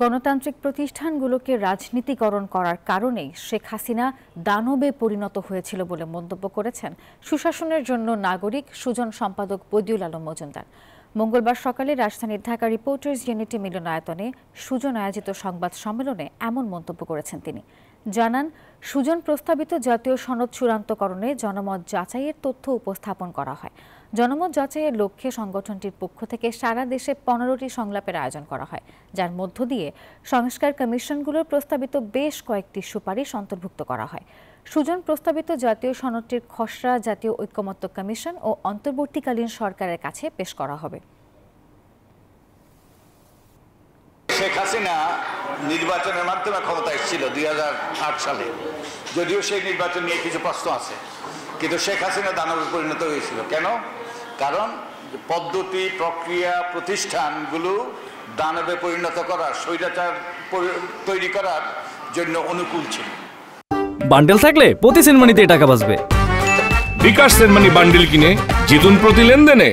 গণতান্ত্রিক প্রতিষ্ঠানগুলোকে রাজনীতিকরণ করার কারণেই শেখ হাসিনা দানবে পরিণত হয়েছিল বলে মন্তব্য করেছেন সুশাসনের জন্য নাগরিক সুজন সম্পাদক বদিউল আলম মজুমদার। মঙ্গলবার সকালে রাজধানীর ঢাকা রিপোর্টার্স ইউনিটি মিলনায়তনে সুজন আয়োজিত সংবাদ সম্মেলনে এমন মন্তব্য করেছেন তিনি। জানান, সুজন প্রস্তাবিত জাতীয় সনদ চূড়ান্তকরণে জনমত যাচাইয়ের তথ্য উপস্থাপন করা হয়। জনমত যাচাইয়ের লক্ষ্যে সংগঠনটির পক্ষ থেকে সারা দেশে 15টি সংলাপের আয়োজন করা হয়, যার মধ্য দিয়ে সংস্কার কমিশনগুলোর প্রস্তাবিত বেশ কয়েকটি সুপারিশ অন্তর্ভুক্ত করা হয়। সুজন প্রস্তাবিত জাতীয় সনদটির খসড়া জাতীয় ঐকমত্য কমিশন ও অন্তর্বর্তীকালীন সরকারের কাছে পেশ করা হবে। শেখ হাসিনা নির্বাচনের মাধ্যমে ক্ষমতা এসেছিল 2008 সালে। যদিও সেই নির্বাচন নিয়ে কিছু প্রশ্ন আছে, কিন্তু শেখ হাসিনা দানবে পরিণত হয়েছিল কেন? কারণ পদ্ধতি, প্রক্রিয়া, প্রতিষ্ঠানগুলো দানবে পরিণত করার, স্বৈরাচার তৈরি করার জন্য অনুকূল ছিল। বান্ডেল থাকলে প্রতি সেনমানিতে টাকা বাঁচবে। বিকাশ সেনমানি বান্ডেল কিনে জিতুন প্রতি লেনদেনে।